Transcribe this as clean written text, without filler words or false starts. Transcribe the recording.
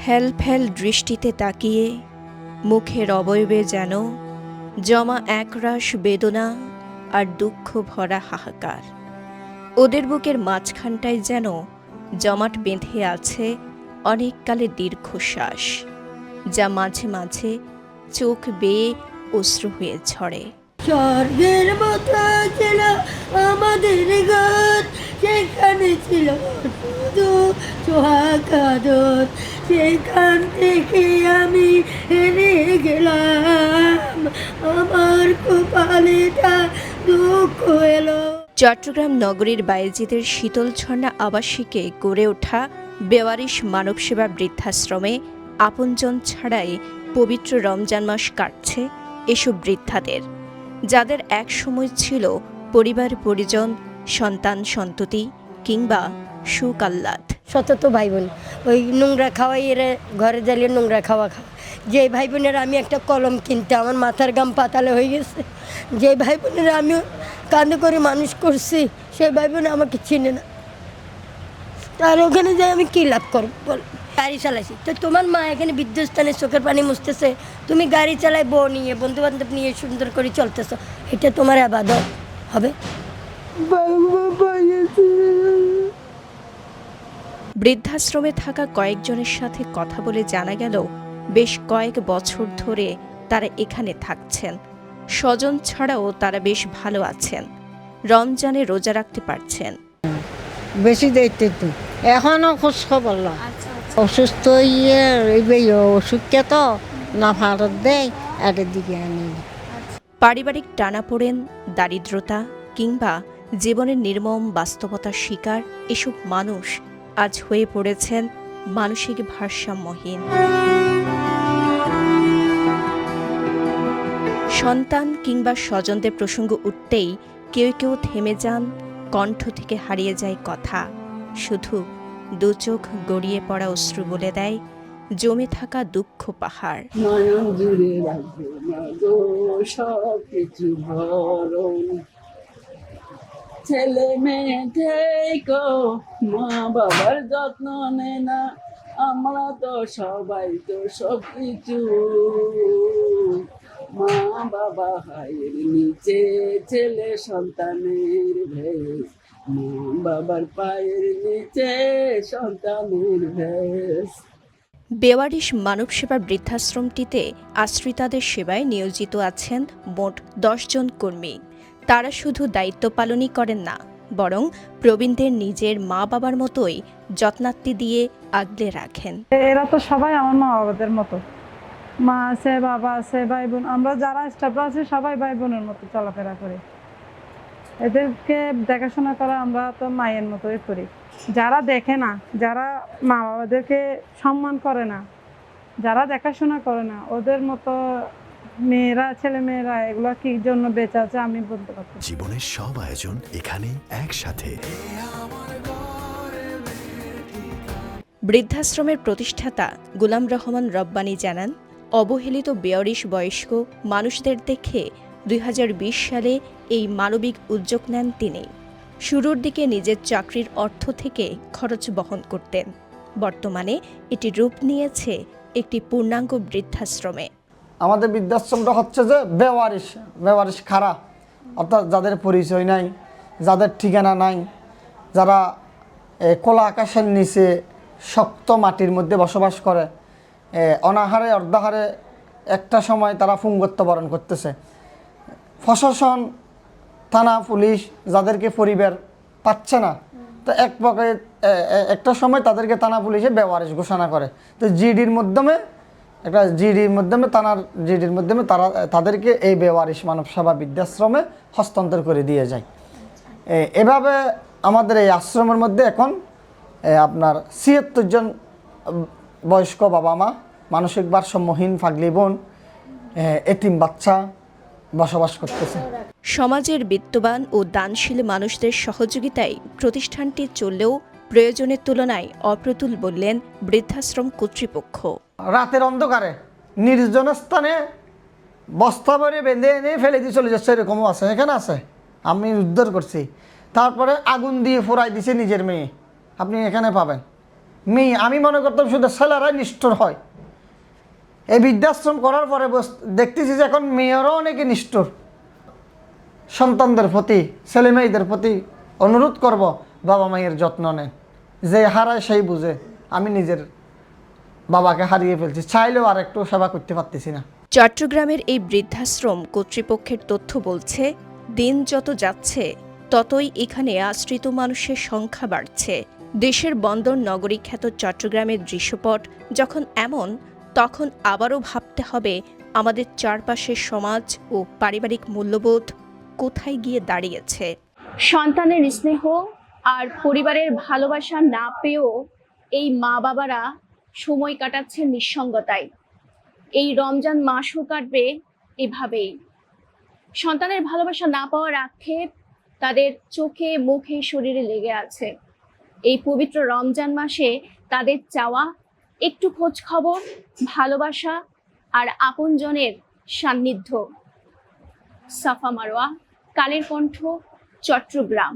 ফ্যাল ফ্যাল দৃষ্টিতে তাকিয়ে মুখের অবয়বে যেন জমা একরাশ বেদনা আর দুঃখ ভরা হাহাকার। ওদের বুকের মাঝখানটায় যেন জমাট বেঁধে আছে অনেককালের দীর্ঘশ্বাস, যা মাঝে মাঝে চোখ বেয়ে অশ্রু হয়ে ঝরে। স্বর্গের মতো ছিল আমাদের ঘর, সেখানে ছিল শুধু সোহাগ আদর। সেখান থেকে আমি হেরে গেলাম, আমার কপালেটা দুঃখ এলো। চট্টগ্রাম নগরীর বায়েজিদের শীতল ঝর্ণা আবাসিকে গড়ে ওঠা বেওয়ারিশ মানবসেবা বৃদ্ধাশ্রমে আপনজন ছাড়াই পবিত্র রমজান মাস কাটছে এসব বৃদ্ধাদের, যাদের এক সময় ছিল পরিবার পরিজন, সন্তান সন্ততি কিংবা সুখ আহ্লাদ। শত ভাই বোন ওই নোংরা খাওয়াই এরা ঘরে জ্বালিয়ে নোংরা খাওয়া যে ভাই বোনেরা আমি একটা কলম কিনতে আমার মাথার গাম পাতালে হয়ে গেছে। যে ভাই বোনেরা আমি কাঁদে করে মানুষ করছি সেই ভাই বোন আমাকে চিনে না, আর ওখানে যাই আমি কী লাভ করব বল। গাড়ি চালাইছি তো তোমার মা এখানে বিদ্যুৎস্থানে চোখের পানি মুছতেছে, তুমি গাড়ি চালাই বউ নিয়ে বন্ধু বান্ধব নিয়ে সুন্দর করে চলতেছ, এটা তোমার আবাদত হবে? বৃদ্ধাশ্রমে থাকা কয়েকজনের সাথে কথা বলে জানা গেল বেশ কয়েক বছর ধরে তারা এখানে থাকছেন। স্বজন ছাড়াও তারা বেশ ভালো আছেন, রমজানে রোজা রাখতে পারছেন। বেশি দায়িত্ব তো এখনও খোঁজ খবর না। অসুস্থ ওষুধকে তো না ভারত দেয় এটার দিকে আনি। পারিবারিক টানাপোড়েন, দারিদ্রতা কিংবা জীবনের নির্মম বাস্তবতার শিকার এসব মানুষ আজ হয়ে পড়েছেন মানসিক ভারসাম্যহীন। সন্তান কিংবা স্বজনদের প্রসঙ্গ উঠতেই কেউ কেউ থেমে যান, কণ্ঠ থেকে হারিয়ে যায় কথা, শুধু দু চোখ গড়িয়ে পড়া অশ্রু বলে দেয় জমে থাকা দুঃখ পাহাড়। নয়ন জুড়ে রাখবে না গো সব কিছু ভরণ, ছেলে মেয়ে থেকো মা বাবার যত্ন নে না, আমরা তো সবাই তো সব কিছু। মা বাবা হায়ের নিচে ছেলে সন্তানের ভেষ, মা বাবার পায়ের নিচে সন্তানের ভেষ। বেওয়ারিশ মানবসেবা বৃদ্ধাশ্রমটিতে আশ্রিতাদের সেবায় নিয়োজিত আছেন মোট 10 জন কর্মী। তারা শুধু দায়িত্ব পালনই করেন না, বরং প্রবীণদের নিজের মা বাবার মতোই যত্নাত্তি দিয়ে আগলে রাখেন। এরা তো সবাই আমার মা বাবাদের মতো, মা আছে, বাবা আছে, ভাই বোন, আমরা যারা স্টাফরা আছি সবাই ভাই বোনের মতো চলাফেরা করি। এদেরকে দেখাশোনা করা আমরা তো মায়ের মতোই করি। যারা দেখে না, যারা মা বাবাদেরকে সম্মান করে না, যারা দেখাশোনা করে না, ওদের মতো মেয়েরা, ছেলে মেয়েরা এগুলো কি জন্য বেঁচে আছে আমি বলতে পারছি। জীবনের সব আয়োজন এখানে একসাথে। বৃদ্ধাশ্রমের প্রতিষ্ঠাতা গুলাম রহমান রব্বানী জানান, অবহেলিত বেওয়ারিশ বয়স্ক মানুষদের দেখে 2020 সালে এই মানবিক উদ্যোগ নেন তিনি। শুরুর দিকে নিজের চাকরির অর্থ থেকে খরচ বহন করতেন, বর্তমানে এটি রূপ নিয়েছে একটি পূর্ণাঙ্গ বৃদ্ধাশ্রমে। আমাদের বৃদ্ধাশ্রমটা হচ্ছে যে বেওয়ারিশ খাড়া, অর্থাৎ যাদের পরিচয় নাই, যাদের ঠিকানা নাই, যারা খোলা আকাশের নিচে শক্ত মাটির মধ্যে বসবাস করে, অনাহারে অর্ধাহারে একটা সময় তারা পুঙ্গত্ব বরণ করতেছে। প্রশাসন, থানা, পুলিশ যাদেরকে পরিবার পাচ্ছে না, তো এক প্রকারে একটা সময় তাদেরকে থানা পুলিশে বেওয়ারিশ ঘোষণা করে। তো জিডির মাধ্যমে থানার জিডির মাধ্যমে তাদেরকে এই বেওয়ারিশ মানবসেবা বৃদ্ধাশ্রমে হস্তান্তর করে দিয়ে যায়। এভাবে আমাদের এই আশ্রমের মধ্যে এখন আপনার ৭৬ জন বয়স্ক বাবা মা, মানসিক ভারসাম্যহীন ফাগলি বোন, এতিম বাচ্চা বসবাস করতেছে। সমাজের বিত্তবান ও দানশীল মানুষদের সহযোগিতায় প্রতিষ্ঠানটি চললেও প্রয়োজনের তুলনায় অপ্রতুল বললেন বৃদ্ধাশ্রম কর্তৃপক্ষ। রাতের অন্ধকারে নির্জন স্থানে বস্তা ভরে বেঁধে এনে ফেলে দিয়ে চলে যাচ্ছে, এরকমও আছে, এখানে আছে, আমি উদ্ধার করছি। তারপরে আগুন দিয়ে পোড়াই দিছে নিজের মেয়ে, আপনি এখানে পাবেন। মেয়ে, আমি মনে করতাম শুধু ছেলেরাই নিষ্ঠুর হয়। এই বৃদ্ধাশ্রম করার পরে দেখতেছি যে এখন মেয়েরাও অনেকে নিষ্ঠুর। সন্তানদের প্রতি, ছেলে মেয়েদের প্রতি অনুরোধ করব, বাবা মায়ের যত্ন নেন। যে হারায় সেই বুঝে। আমি নিজের বাবাকে হারিয়ে ফেলছি, চাইলেও আর একটু সেবা করতে পারতেছি না। চট্টগ্রামের এই বৃদ্ধাশ্রম কর্তৃপক্ষের তথ্য বলছে, দিন যত যাচ্ছে ততই এখানে আশ্রিত মানুষের সংখ্যা বাড়ছে। দেশের বন্দর নগরী খ্যাত চট্টগ্রামের দৃশ্যপট যখন এমন, তখন আবারও ভাবতে হবে আমাদের চারপাশের সমাজ ও পারিবারিক মূল্যবোধ কোথায় গিয়ে দাঁড়িয়েছে। সন্তানের স্নেহ আর পরিবারের ভালোবাসা না পেয়েও এই মা বাবারা সময় কাটাচ্ছেন নিঃসঙ্গতায়। এই রমজান মাসও কাটবে এভাবেই। সন্তানের ভালোবাসা না পাওয়ার আক্ষেপ তাদের চোখে, মুখে, শরীরে লেগে আছে। এই পবিত্র রমজান মাসে তাদের চাওয়া একটু খোঁজ খবর, ভালোবাসা আর আপনজনের সান্নিধ্য। সাফা মারোয়া, কালের কণ্ঠ, চট্টগ্রাম।